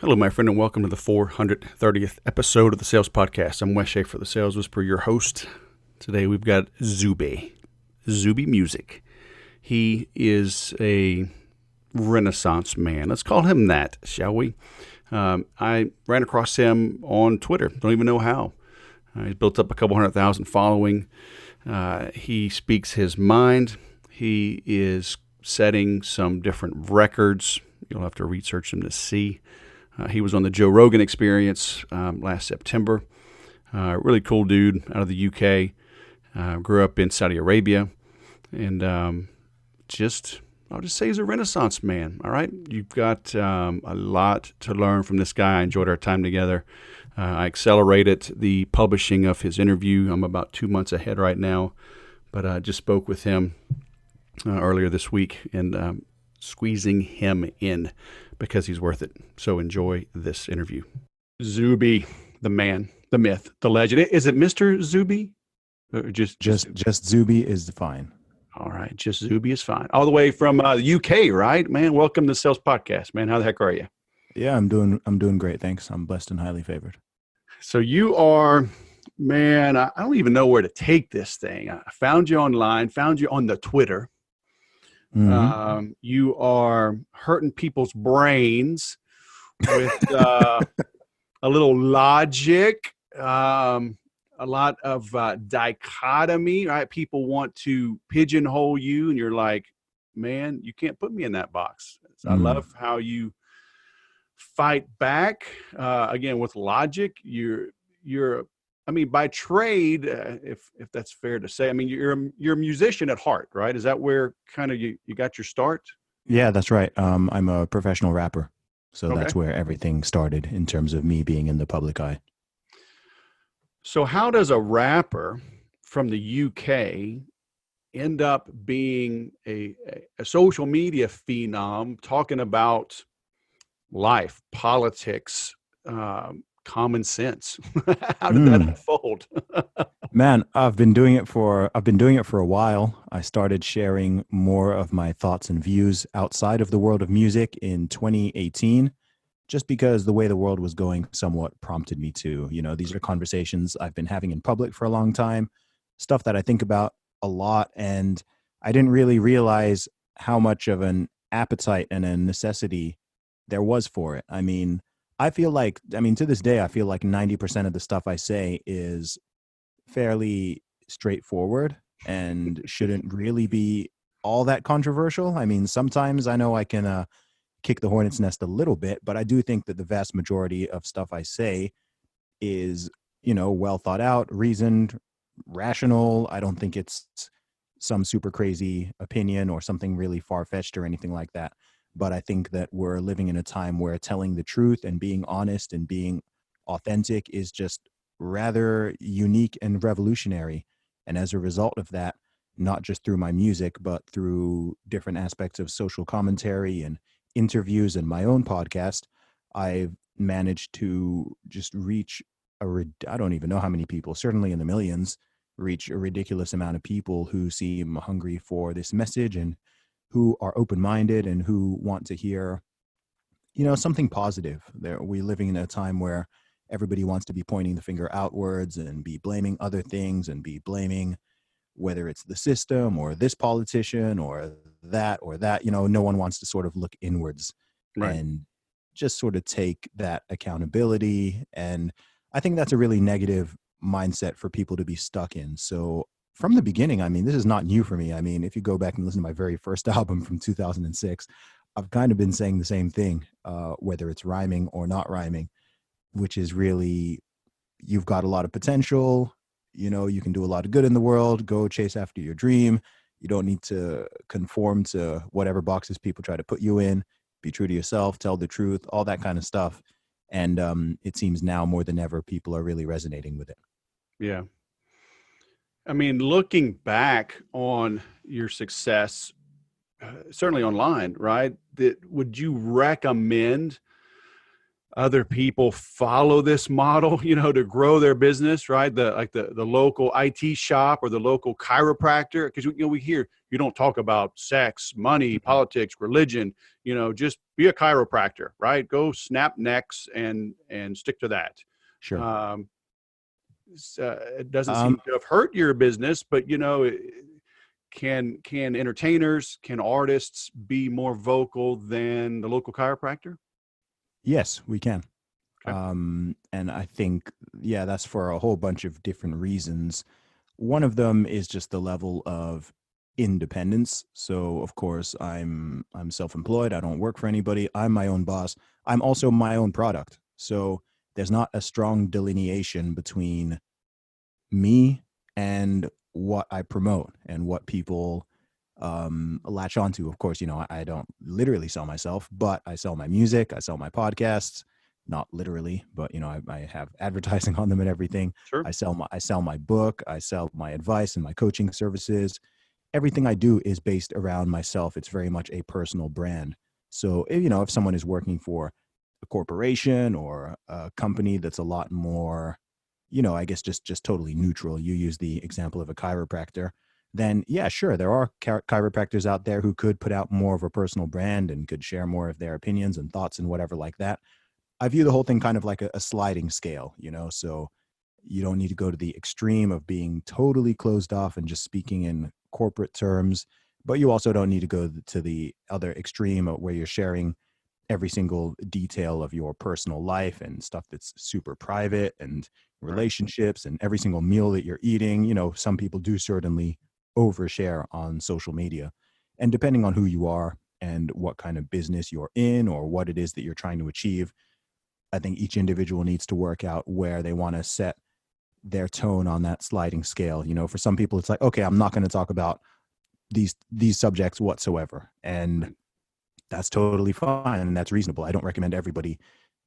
Hello, my friend, and welcome to the 430th episode of the Sales Podcast. I'm Wes Schaefer, the Sales Whisperer, your host. Today we've got Zuby Music. He is a Renaissance man. Let's call him that, shall we? I ran across him on Twitter. Don't even know how. He's built up a couple 100,000 following. He speaks his mind. He is setting some different records. You'll have to research him to see. He was on the Joe Rogan Experience last September. Really cool dude out of the UK. Grew up in Saudi Arabia. And I'll just say he's a Renaissance man, all right? You've got a lot to learn from this guy. I enjoyed our time together. I accelerated the publishing of his interview. I'm about 2 months ahead right now. But I just spoke with him earlier this week and squeezing him in because he's worth it. So enjoy this interview. Zuby, the man, the myth, the legend. Is it Mr. Zuby? Or just Zuby is fine. All right, just Zuby is fine. All the way from the UK, right? Man, welcome to the Sales Podcast, man. How the heck are you? Yeah, I'm doing great, thanks. I'm blessed and highly favored. So you are, man, I don't even know where to take this thing. I found you online, found you on the Twitter. Mm-hmm. You are hurting people's brains with a little logic, a lot of dichotomy, right? People want to pigeonhole you, and you're like, man, you can't put me in that box. I love how you fight back, again, with logic. You're I mean, by trade, if that's fair to say, I mean, you're a musician at heart, right? Is that where kind of you got your start? Yeah, that's right. I'm a professional rapper. So Okay. That's where everything started in terms of me being in the public eye. So how does a rapper from the UK end up being a social media phenom talking about life, politics, common sense? How did that unfold? Man, I've been doing it for a while. I started sharing more of my thoughts and views outside of the world of music in 2018, just because the way the world was going somewhat prompted me to. These are conversations I've been having in public for a long time, stuff that I think about a lot, and I didn't really realize how much of an appetite and a necessity there was for it. To this day, I feel like 90% of the stuff I say is fairly straightforward and shouldn't really be all that controversial. I mean, sometimes I know I can kick the hornet's nest a little bit, but I do think that the vast majority of stuff I say is, well thought out, reasoned, rational. I don't think it's some super crazy opinion or something really far-fetched or anything like that. But I think that we're living in a time where telling the truth and being honest and being authentic is just rather unique and revolutionary. And as a result of that, not just through my music, but through different aspects of social commentary and interviews and my own podcast, I've managed to just reach I don't even know how many people, certainly in the millions, reach a ridiculous amount of people who seem hungry for this message and who are open-minded and who want to hear, something positive. We're living in a time where everybody wants to be pointing the finger outwards and be blaming other things and be blaming whether it's the system or this politician or that. No one wants to sort of look inwards Right. and just sort of take that accountability. And I think that's a really negative mindset for people to be stuck in. So from the beginning, this is not new for me. If you go back and listen to my very first album from 2006, I've kind of been saying the same thing, whether it's rhyming or not rhyming, which is really, you've got a lot of potential, you can do a lot of good in the world, go chase after your dream. You don't need to conform to whatever boxes people try to put you in, be true to yourself, tell the truth, all that kind of stuff. And it seems now more than ever, people are really resonating with it. Yeah. Looking back on your success, certainly online, right? Would you recommend other people follow this model, to grow their business, right? The local IT shop or the local chiropractor, because we hear you don't talk about sex, money, Mhm. politics, religion. Just be a chiropractor, right? Go snap necks and stick to that. Sure. Um, it doesn't seem Um, to have hurt your business, but can entertainers, can artists be more vocal than the local chiropractor? yes, we can. Okay. And I think, yeah, that's for a whole bunch of different reasons. One of them is just the level of independence. So of course I'm self-employed. I don't work for anybody. I'm my own boss. I'm also my own product. So there's not a strong delineation between me and what I promote and what people latch onto. Of course, I don't literally sell myself, but I sell my music, I sell my podcasts, not literally, but I have advertising on them and everything. Sure. I sell my book, I sell my advice and my coaching services. Everything I do is based around myself. It's very much a personal brand. So, if someone is working for a corporation or a company that's a lot more, I guess just totally neutral. You use the example of a chiropractor, then yeah, sure, there are chiropractors out there who could put out more of a personal brand and could share more of their opinions and thoughts and whatever like that. I view the whole thing kind of like a sliding scale, so you don't need to go to the extreme of being totally closed off and just speaking in corporate terms, but you also don't need to go to the other extreme where you're sharing every single detail of your personal life and stuff that's super private and Right. relationships and every single meal that you're eating. Some people do certainly overshare on social media. And depending on who you are and what kind of business you're in or what it is that you're trying to achieve, I think each individual needs to work out where they want to set their tone on that sliding scale. For some people, it's like, okay, I'm not going to talk about these subjects whatsoever. And Right. that's totally fine. And that's reasonable. I don't recommend everybody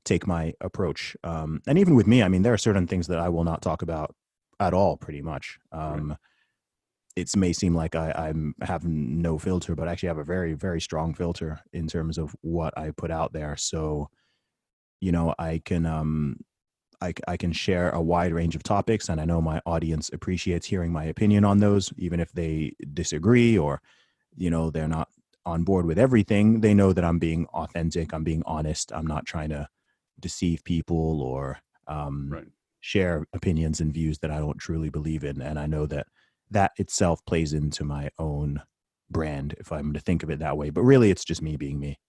take my approach. And even with me, I mean, there are certain things that I will not talk about at all, pretty much. Right. It may seem like I'm having no filter, but I actually have a very, very strong filter in terms of what I put out there. So, I can share a wide range of topics, and I know my audience appreciates hearing my opinion on those, even if they disagree or, they're not on board with everything. They know that I'm being authentic, I'm being honest, I'm not trying to deceive people or Right. share opinions and views that I don't truly believe in. And I know that that itself plays into my own brand, if I'm to think of it that way. But really, it's just me being me.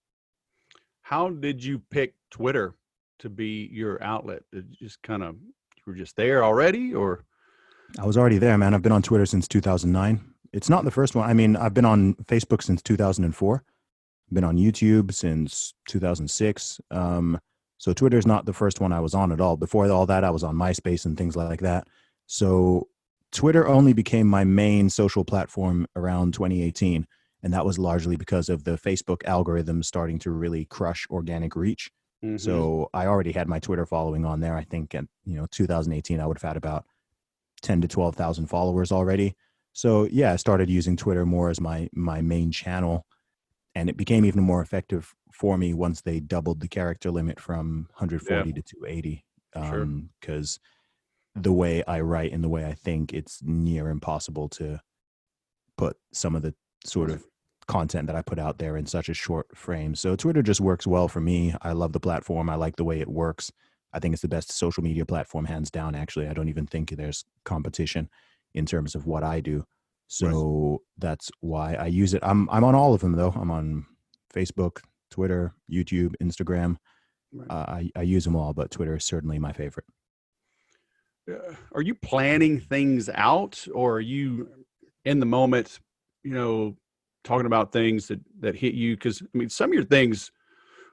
How did you pick Twitter to be your outlet? Did you just you were just there already, or? I was already there, man. I've been on Twitter since 2009. It's not the first one. I mean, I've been on Facebook since 2004. I've been on YouTube since 2006. So Twitter is not the first one I was on at all. Before all that, I was on MySpace and things like that. So Twitter only became my main social platform around 2018. And that was largely because of the Facebook algorithm starting to really crush organic reach. Mm-hmm. So I already had my Twitter following on there. I think at 2018, I would have had about 10 to 12,000 followers already. So yeah, I started using Twitter more as my main channel, and it became even more effective for me once they doubled the character limit from Yeah. 140 to 280. Sure. Because the way I write and the way I think, it's near impossible to put some of the sort Right. of content that I put out there in such a short frame. So Twitter just works well for me. I love the platform. I like the way it works. I think it's the best social media platform, hands down. Actually, I don't even think there's competition in terms of what I do. Right. So that's why I use it. I'm on all of them though. I'm on Facebook, Twitter, YouTube, Instagram. Right. I use them all, but Twitter is certainly my favorite. Are you planning things out, or are you in the moment, talking about things that hit you? Because I mean, some of your things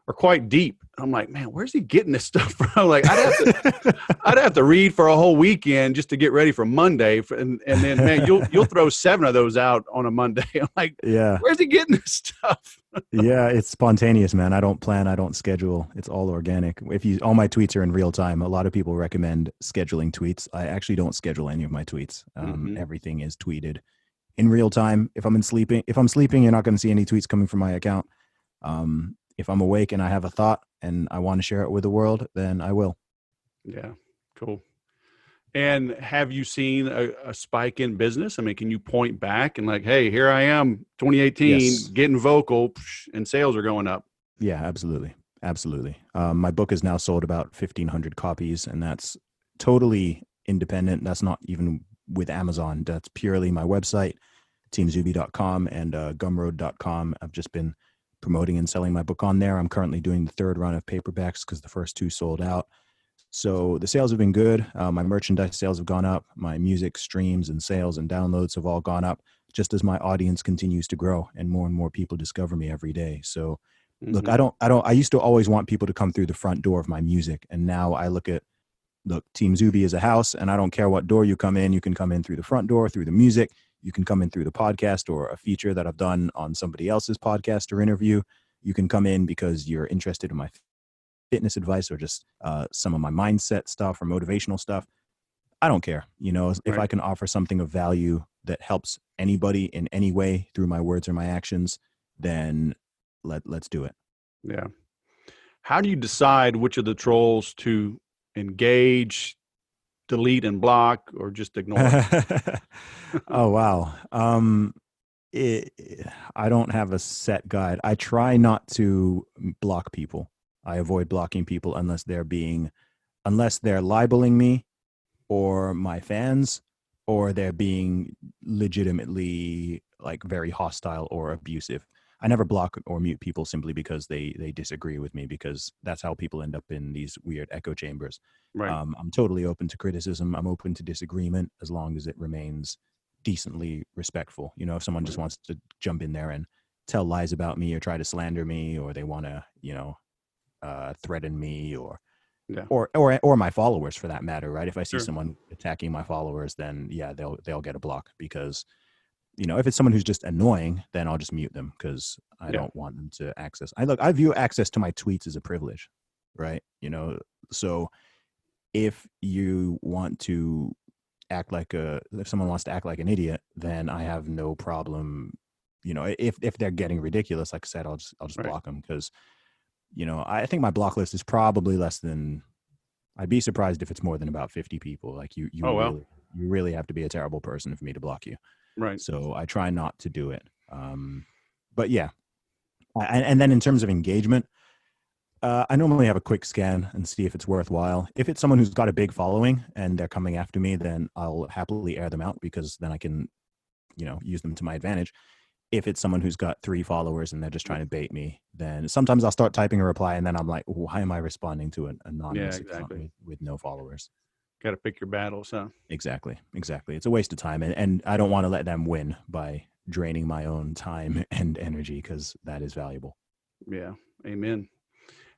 are quite deep. I'm like, man, where's he getting this stuff from? Like, I'd have to read for a whole weekend just to get ready for Monday, and then man, you'll throw 7 of those out on a Monday. I'm like, Yeah. where's he getting this stuff? Yeah, it's spontaneous, man. I don't plan, I don't schedule. It's all organic. All my tweets are in real time. A lot of people recommend scheduling tweets. I actually don't schedule any of my tweets. Mm-hmm. Everything is tweeted in real time. If I'm sleeping, you're not going to see any tweets coming from my account. if I'm awake and I have a thought and I want to share it with the world, then I will. Yeah. Cool. And have you seen a spike in business? I mean, can you point back and like, hey, here I am, 2018, Yes. getting vocal, and sales are going up? Yeah, absolutely. Absolutely. My book is now sold about 1,500 copies, and that's totally independent. That's not even with Amazon. That's purely my website, teamzuby.com and gumroad.com. I've just been promoting and selling my book on there. I'm currently doing the third run of paperbacks because the first two sold out. So the sales have been good. My merchandise sales have gone up. My music streams and sales and downloads have all gone up, just as my audience continues to grow and more people discover me every day. So look, Mm-hmm. I used to always want people to come through the front door of my music. And now I look, Team Zuby is a house, and I don't care what door you come in. You can come in through the front door, through the music. You can come in through the podcast or a feature that I've done on somebody else's podcast or interview. You can come in because you're interested in my fitness advice or just some of my mindset stuff or motivational stuff. I don't care. If Right. I can offer something of value that helps anybody in any way through my words or my actions, then let's do it. Yeah. How do you decide which of the trolls to engage, delete, and block, or just ignore? Oh, wow. I don't have a set guide. I try not to block people. I avoid blocking people unless they're libeling me or my fans, or they're being legitimately like very hostile or abusive. I never block or mute people simply because they disagree with me, because that's how people end up in these weird echo chambers. Right. I'm totally open to criticism. I'm open to disagreement as long as it remains decently respectful. If someone just wants to jump in there and tell lies about me or try to slander me, or they want to, threaten me or Yeah. or my followers for that matter, right? If I see Sure. someone attacking my followers, then yeah, they'll get a block, because if it's someone who's just annoying, then I'll just mute them because I Yeah. don't want them to access. I view access to my tweets as a privilege, right? So if you want to if someone wants to act like an idiot, then I have no problem. If they're getting ridiculous, like I said, I'll just Right. block them, because I think my block list is probably less than. I'd be surprised if it's more than about 50 people. Like you Oh, well. really have to be a terrible person for me to block you. Right. So I try not to do it. But yeah, and then in terms of engagement, I normally have a quick scan and see if it's worthwhile. If it's someone who's got a big following and they're coming after me, then I'll happily air them out, because then I can, use them to my advantage. If it's someone who's got 3 followers and they're just trying to bait me, then sometimes I'll start typing a reply and then I'm like, why am I responding to an anonymous account exactly. with no followers? Got to pick your battles, huh? Exactly. It's a waste of time. And I don't want to let them win by draining my own time and energy, because that is valuable. Yeah. Amen.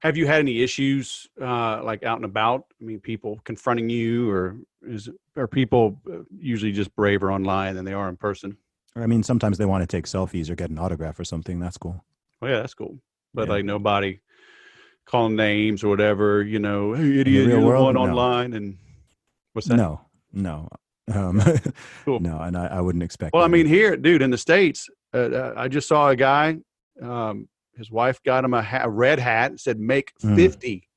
Have you had any issues like out and about? I mean, people confronting you, or are people usually just braver online than they are in person? I mean, sometimes they want to take selfies or get an autograph or something. That's cool. Well, yeah, that's cool. But Yeah. like nobody calling names or whatever, hey, In the idiot, real you're the world, one no. online. And what's that? No. Yeah. Cool. No, and I wouldn't expect Well, that I mean, either. here, dude, in the States, I just saw a guy, his wife got him a red hat, said, make 50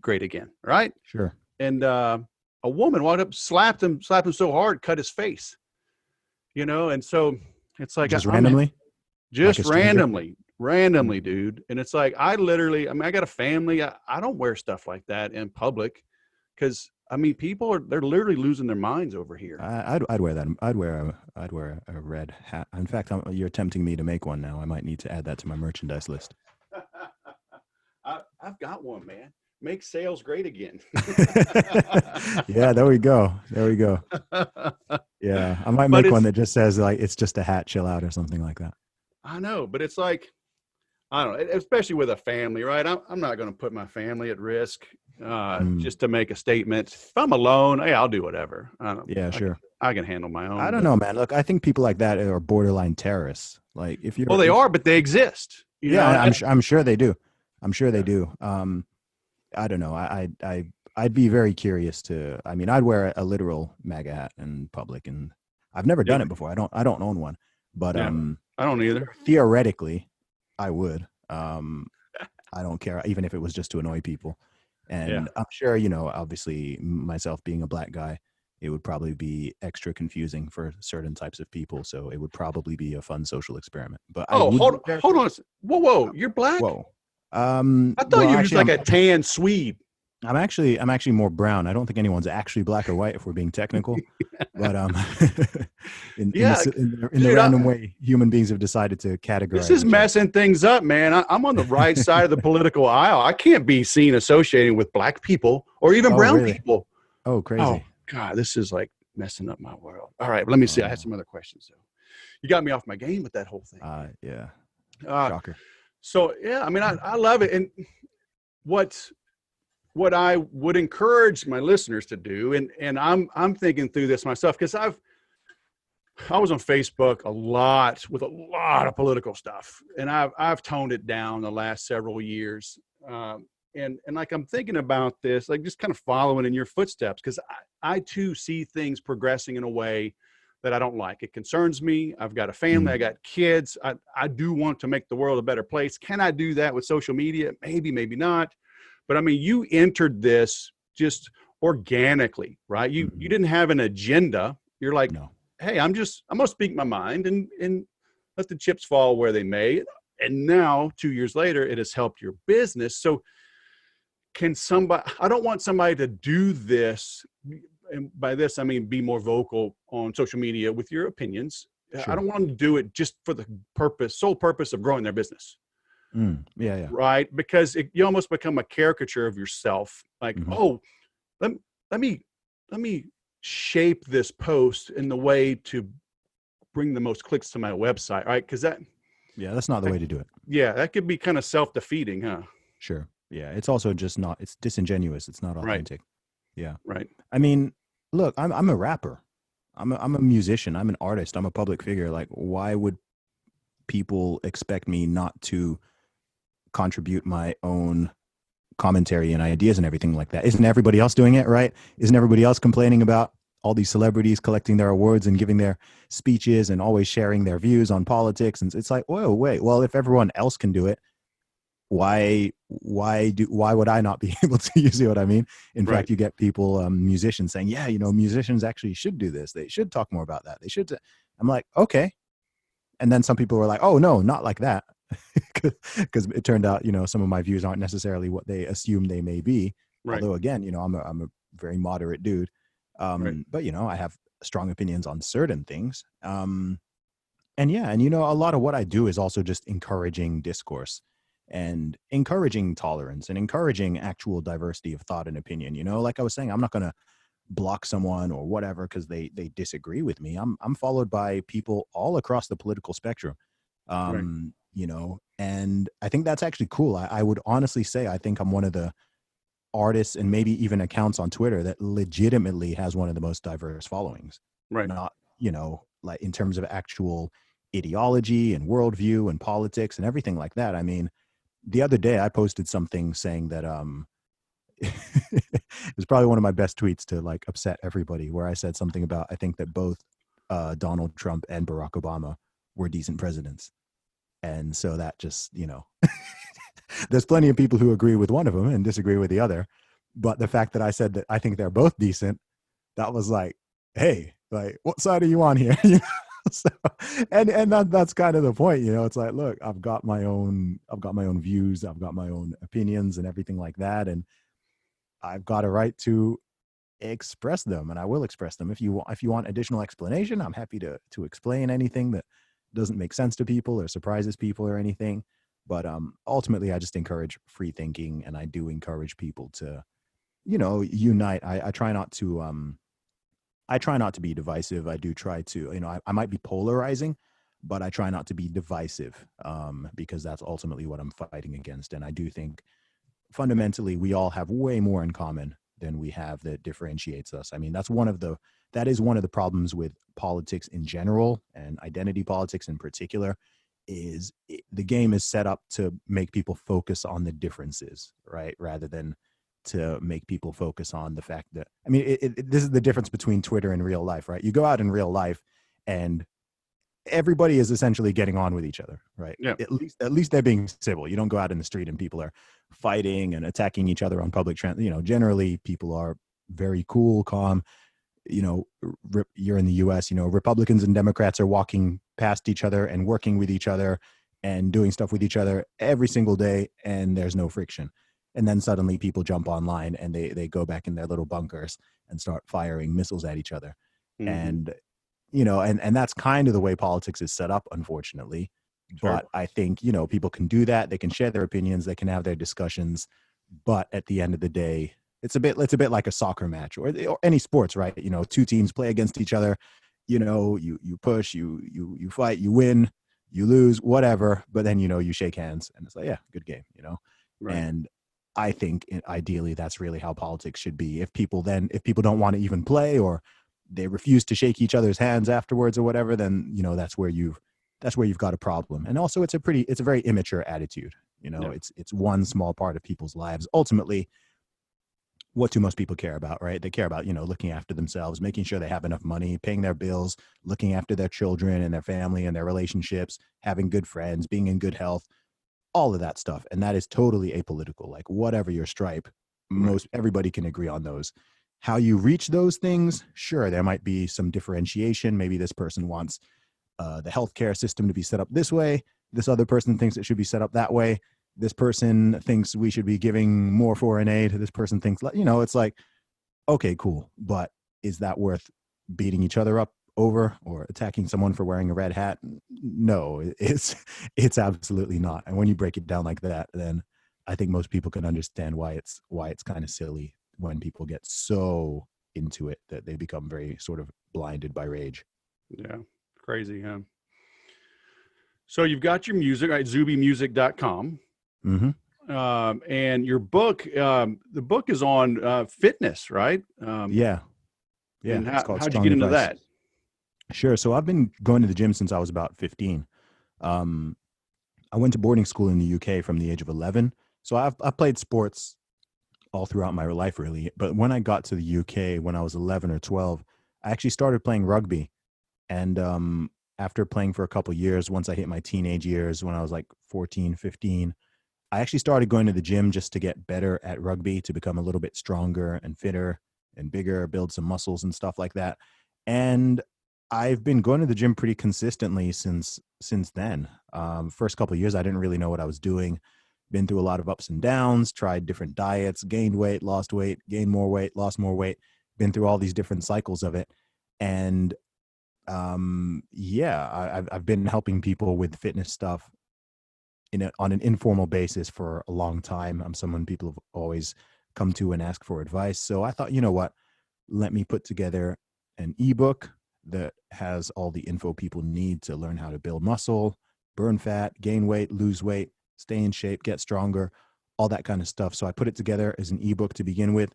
great again. Right. Sure. And a woman walked up, slapped him so hard, cut his face, and so it's like, Just I'm randomly? just Like a stranger? randomly, dude. And it's like, I got a family. I don't wear stuff like that in public, because I mean, they're literally losing their minds over here. I'd wear that. I'd wear a red hat. In fact, you're tempting me to make one now. I might need to add that to my merchandise list. I've got one, man. Make sales great again. Yeah, there we go. Yeah, I might But make one that just says like, it's just a hat, chill out, or something like that. I know, but it's like, I don't know, especially with a family, right? I'm not going to put my family at risk just to make a statement. If I'm alone, hey, I'll do whatever. Yeah, sure. I can handle my own. I don't know, man. Look, I think people like that are borderline terrorists. Like if you're, Well, they are, but they exist. I'm sure they do. I'm sure they do. I don't know. I'd be very curious to. I mean, I'd wear a literal MAGA hat in public, and I've never done it before. I don't own one, but I don't either. theoretically, I would. I don't care, even if it was just to annoy people. Yeah. And I'm sure, obviously myself being a black guy, it would probably be extra confusing for certain types of people. So it would probably be a fun social experiment. But I Oh, would be very, hold on. Whoa. You're black? whoa. I thought Well, you were just actually, like a tan Swede. I'm actually more brown. I don't think anyone's actually black or white if we're being technical, but Yeah, in the dude. random way human beings have decided to This categorize is each other. messing things up, man. I'm on the right side of the political aisle. I can't be seen associating with black people or even Oh, brown really? people. Oh, Oh, crazy. God, this is like messing up my world. All right, let me see. I had Oh, some other questions. So you got me off my game with that whole thing. yeah. Uh, Shocker. so yeah, I mean, I love it. And what what I would encourage my listeners to do, and I'm thinking through this myself because I was on Facebook a lot with a lot of political stuff, and I've toned it down the last several years. And like I'm thinking about this, like just kind of following in your footsteps, because I too see things progressing in a way that I don't like. It concerns me. I've got a family. I Mhm. got kids. I do want to make the world a better place. Can I do that with social media? Maybe, maybe not. But I mean, you entered this just organically, right? You Mhm. didn't have an agenda. You're like, No. hey, I'm gonna speak my mind and let the chips fall where they may. And now 2 years later, it has helped your business. So can somebody, I don't want somebody to do this. And by this, I mean, be more vocal on social media with your opinions. I Sure. don't want them to do it just for the sole purpose of growing their business. Yeah, yeah. Right. Because you almost become a caricature of yourself. Like, Mhm. oh, let, let me, let me shape this post in the way to bring the most clicks to my website, right? Because Yeah, that's not the way to do it. yeah, that could be kind of self-defeating, huh? Sure. Yeah, it's also just not. It's disingenuous. It's not Right, authentic. Yeah. right, I mean, look, I'm a rapper. I'm a musician. I'm an artist. I'm a public figure. Like, why would people expect me not to contribute my own commentary and ideas and everything like that? Isn't everybody else doing it, right? Isn't everybody else complaining about all these celebrities collecting their awards and giving their speeches and always sharing their views on politics? And it's like, whoa, wait. Well, if everyone else can do it, why would I not be able to? You see what I mean? In right. fact, you get people, musicians saying, yeah, musicians actually should do this. They should talk more about that. They should. I'm like, okay. And then some people were like, oh no, not like that. Because it turned out, some of my views aren't necessarily what they assume they may be. Right, Although again, I'm a very moderate dude. right, But I have strong opinions on certain things. And yeah, and a lot of what I do is also just encouraging discourse and encouraging tolerance and encouraging actual diversity of thought and opinion. Like I was saying, I'm not going to block someone or whatever because they disagree with me. I'm followed by people all across the political spectrum. right, And I think that's actually cool. I would honestly say I think I'm one of the artists and maybe even accounts on Twitter that legitimately has one of the most diverse followings. right. Not, like in terms of actual ideology and worldview and politics and everything like that. I mean, the other day I posted something saying that it was probably one of my best tweets to like upset everybody, where I said something about I think that both Donald Trump and Barack Obama were decent presidents. And so that just, there's plenty of people who agree with one of them and disagree with the other. But the fact that I said that I think they're both decent, that was like, hey, like, what side are you on here? So, and that's kind of the point, it's like, look, I've got my own views, I've got my own opinions and everything like that. And I've got a right to express them, and I will express them. If you want additional explanation, I'm happy to explain anything that doesn't make sense to people or surprises people or anything. But ultimately, I just encourage free thinking, and I do encourage people to, unite. I try not to be divisive. I do try to, I might be polarizing, but I try not to be divisive, because that's ultimately what I'm fighting against. And I do think fundamentally we all have way more in common than we have that differentiates us. I mean, that is one of the problems with politics in general and identity politics in particular. The game is set up to make people focus on the differences, right, rather than to make people focus on the fact that, I mean, this is the difference between Twitter and real life, right? You go out in real life and everybody is essentially getting on with each other, right? Yeah. At least they're being civil. You don't go out in the street and people are fighting and attacking each other on public transit. Generally people are very cool, calm. You're in the US, Republicans and Democrats are walking past each other and working with each other and doing stuff with each other every single day, and there's no friction. And then suddenly people jump online and they go back in their little bunkers and start firing missiles at each other. Mm-hmm. And and that's kind of the way politics is set up, unfortunately. Sure. But I think people can do that. They can share their opinions, they can have their discussions, but at the end of the day, it's a bit like a soccer match or any sports, right? Two teams play against each other. You push, you fight, you win, you lose, whatever. But then you shake hands and it's like, yeah, good game. Right. And I think ideally that's really how politics should be. If people don't want to even play, or they refuse to shake each other's hands afterwards or whatever, then that's where you've got a problem. And also it's a very immature attitude. Yeah. It's one small part of people's lives. Ultimately, what do most people care about, right? They care about, looking after themselves, making sure they have enough money, paying their bills, looking after their children and their family and their relationships, having good friends, being in good health, all of that stuff. And that is totally apolitical. Like whatever your stripe, everybody can agree on those. How you reach those things, sure, there might be some differentiation. Maybe this person wants the healthcare system to be set up this way. This other person thinks it should be set up that way. This person thinks we should be giving more foreign aid. This person thinks, it's like, okay, cool. But is that worth beating each other up over or attacking someone for wearing a red hat? No, it's absolutely not. And when you break it down like that, then I think most people can understand why it's kind of silly when people get so into it that they become very sort of blinded by rage. Yeah. Crazy, huh? So you've got your music, right? ZubyMusic.com. Mm-hmm. And your book, the book is on fitness, right? Yeah. And how'd you Strong get into Advice. that? Sure. So I've been going to the gym since I was about 15. I went to boarding school in the UK from the age of 11. So I've played sports all throughout my life, really. But when I got to the UK, when I was 11 or 12, I actually started playing rugby. And after playing for a couple of years, once I hit my teenage years, when I was like 14, 15, I actually started going to the gym just to get better at rugby, to become a little bit stronger and fitter and bigger, build some muscles and stuff like that. And I've been going to the gym pretty consistently since then. First couple of years, I didn't really know what I was doing. Been through a lot of ups and downs, tried different diets, gained weight, lost weight, gained more weight, lost more weight, been through all these different cycles of it. And I've been helping people with fitness stuff on an informal basis for a long time. I'm someone people have always come to and ask for advice. So I thought, you know what, let me put together an ebook that has all the info people need to learn how to build muscle, burn fat, gain weight, lose weight, stay in shape, get stronger, all that kind of stuff. So I put it together as an ebook to begin with,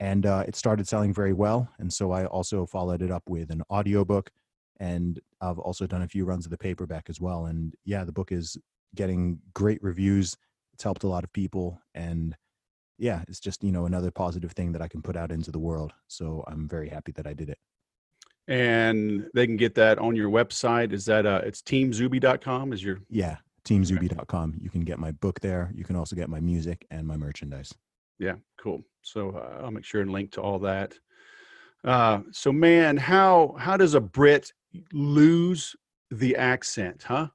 and it started selling very well. And so I also followed it up with an audiobook, and I've also done a few runs of the paperback as well. And yeah, the book is getting great reviews. It's helped a lot of people. And yeah, it's just, another positive thing that I can put out into the world. So I'm very happy that I did it. And they can get that on your website. Is that it's teamzuby.com is your? Yeah, teamzuby.com. You can get my book there. You can also get my music and my merchandise. Yeah, cool. So I'll make sure and link to all that. So man, how does a Brit lose the accent, huh?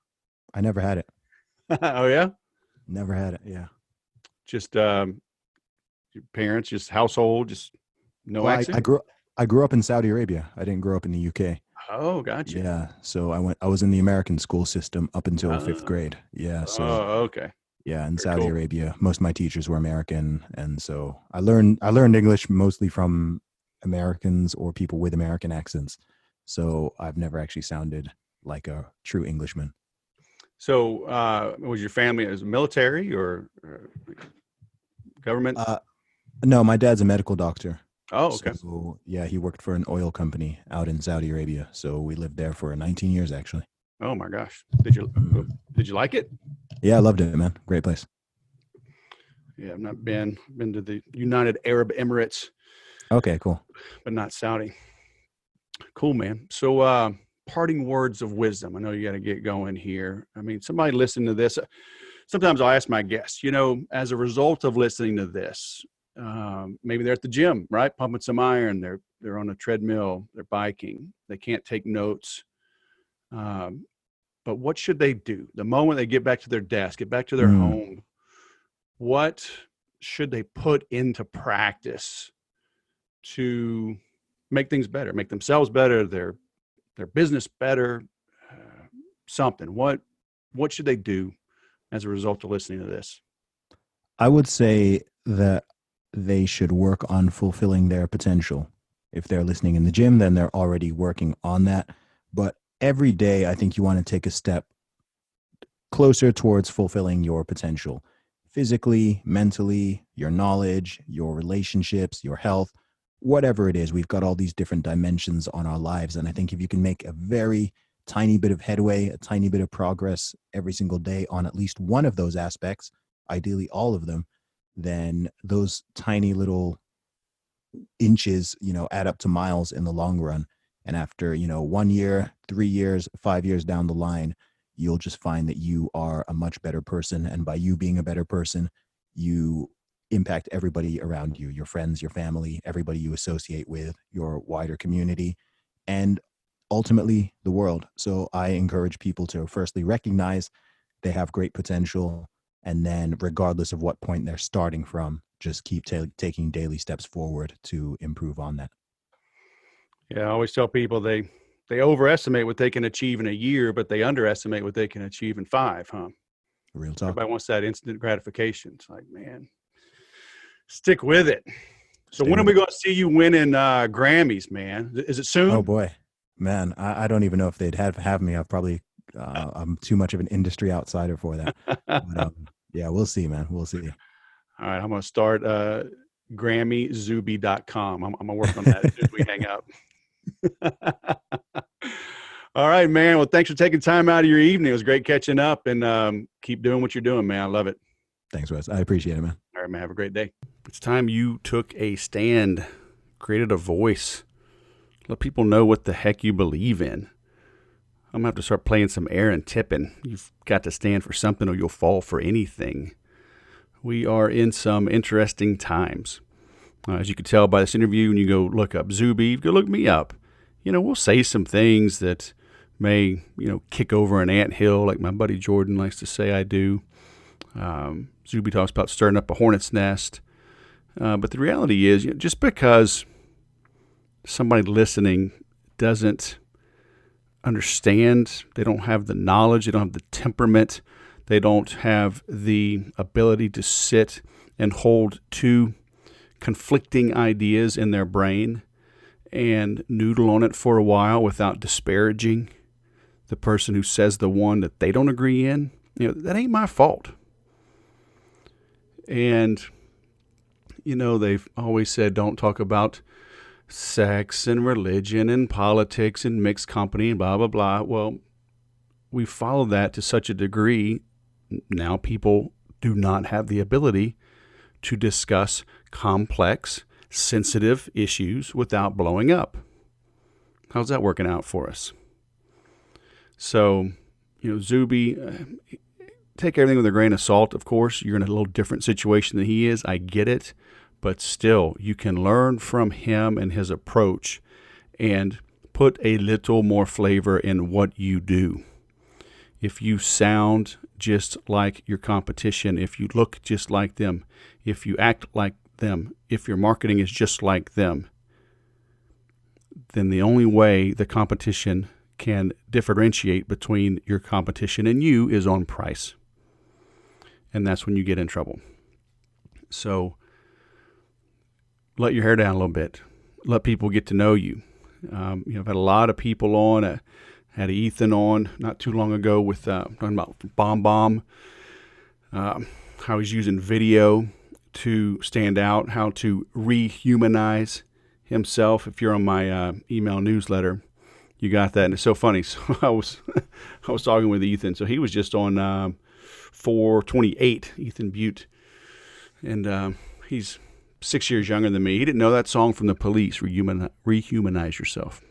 I never had it. Oh yeah? Never had it. Yeah. Just your parents, just household, just no accent? I grew up in Saudi Arabia. I didn't grow up in the UK. Oh, gotcha. Yeah. So I was in the American school system up until fifth grade. Yeah. So okay. yeah, in Very Saudi cool. Arabia, most of my teachers were American, and so I learned English mostly from Americans or people with American accents. So I've never actually sounded like a true Englishman. So was your family as military or government? No, my dad's a medical doctor. Oh, okay. So yeah, he worked for an oil company out in Saudi Arabia. So we lived there for 19 years actually. Oh my gosh. Did you like it? Yeah, I loved it, man. Great place. Yeah, I've not been to the United Arab Emirates. Okay, cool. But not Saudi. Cool, man. So parting words of wisdom. I know you got to get going here. I mean, somebody listening to this, sometimes I'll ask my guests, as a result of listening to this, maybe they're at the gym, right? Pumping some iron. They're on a treadmill, they're biking. They can't take notes. But what should they do? The moment they get back to their desk, get back to their home, what should they put into practice to make things better, make themselves better, their business better, something? What should they do as a result of listening to this? I would say that they should work on fulfilling their potential. If they're listening in the gym, then they're already working on that. But every day, I think you want to take a step closer towards fulfilling your potential, physically, mentally, your knowledge, your relationships, your health, whatever it is. We've got all these different dimensions on our lives. And I think if you can make a very tiny bit of headway, a tiny bit of progress every single day on at least one of those aspects, ideally all of them, then those tiny little inches, add up to miles in the long run. And after, 1 year, 3 years, 5 years down the line, you'll just find that you are a much better person. And by you being a better person, you impact everybody around you, your friends, your family, everybody you associate with, your wider community, and ultimately the world. So I encourage people to firstly recognize they have great potential. And then regardless of what point they're starting from, just keep taking daily steps forward to improve on that. Yeah, I always tell people they overestimate what they can achieve in a year, but they underestimate what they can achieve in 5, huh? Real talk. Everybody wants that instant gratification. It's like, man, stick with it. So when are we going to see you winning Grammys, man? Is it soon? Oh boy, man, I don't even know if they'd have me. I'm too much of an industry outsider for that. But, yeah, we'll see, man. We'll see. All right, I'm going to start GrammyZuby.com. I'm going to work on that as soon as we hang up. All right, man. Well, thanks for taking time out of your evening. It was great catching up, and keep doing what you're doing, man. I love it. Thanks, Wes. I appreciate it, man. All right, man. Have a great day. It's time you took a stand, created a voice. Let people know what the heck you believe in. I'm going to have to start playing some Aaron Tippin. You've got to stand for something or you'll fall for anything. We are in some interesting times. As you can tell by this interview, when you go look up Zuby, go look me up. We'll say some things that may, kick over an anthill, like my buddy Jordan likes to say I do. Zuby talks about stirring up a hornet's nest. But the reality is, just because somebody listening doesn't understand, they don't have the knowledge, they don't have the temperament, they don't have the ability to sit and hold two conflicting ideas in their brain and noodle on it for a while without disparaging the person who says the one that they don't agree in, that ain't my fault. And, they've always said don't talk about sex and religion and politics and mixed company and blah, blah, blah. Well, we follow that to such a degree. Now people do not have the ability to discuss complex, sensitive issues without blowing up. How's that working out for us? So, Zuby, take everything with a grain of salt, of course. You're in a little different situation than he is. I get it. But still, you can learn from him and his approach and put a little more flavor in what you do. If you sound just like your competition, if you look just like them, if you act like them, if your marketing is just like them, then the only way the competition can differentiate between your competition and you is on price. And that's when you get in trouble. So let your hair down a little bit. Let people get to know you. I've had a lot of people on. I had Ethan on not too long ago with talking about Bomb, how he's using video to stand out, how to rehumanize himself. If you're on my email newsletter, you got that. And it's so funny. So I was talking with Ethan. So he was just on 428, Ethan Butte. And he's 6 years younger than me. He didn't know that song from the Police, Rehumanize Yourself.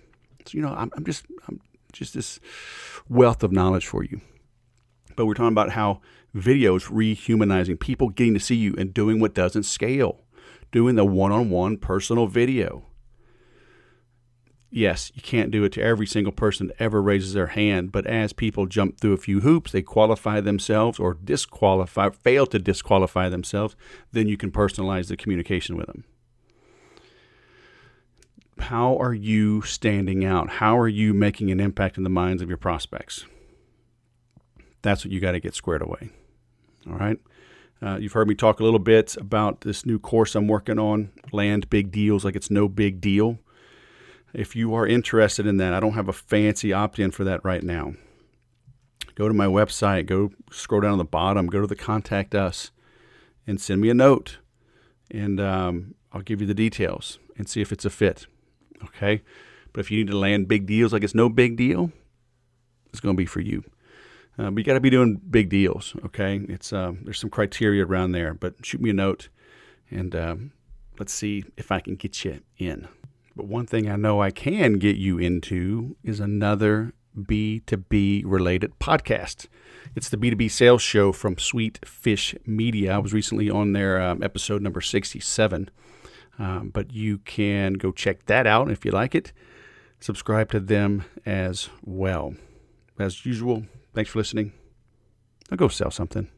So, I'm just this wealth of knowledge for you. But we're talking about how video is rehumanizing people, getting to see you and doing what doesn't scale, doing the one-on-one personal video. Yes, you can't do it to every single person that ever raises their hand, but as people jump through a few hoops, they qualify themselves or fail to disqualify themselves, then you can personalize the communication with them. How are you standing out? How are you making an impact in the minds of your prospects? That's what you got to get squared away. All right. You've heard me talk a little bit about this new course I'm working on, Land Big Deals Like It's No Big Deal. If you are interested in that, I don't have a fancy opt-in for that right now. Go to my website, go scroll down to the bottom, go to the Contact Us, and send me a note. And I'll give you the details and see if it's a fit. Okay? But if you need to land big deals like it's no big deal, it's going to be for you. But you got to be doing big deals, okay? It's there's some criteria around there, but shoot me a note, and let's see if I can get you in. But one thing I know I can get you into is another B2B related podcast. It's the B2B sales show from Sweet Fish Media. I was recently on their episode number 67, but you can go check that out if you like it. Subscribe to them as well. As usual, thanks for listening. Now go sell something.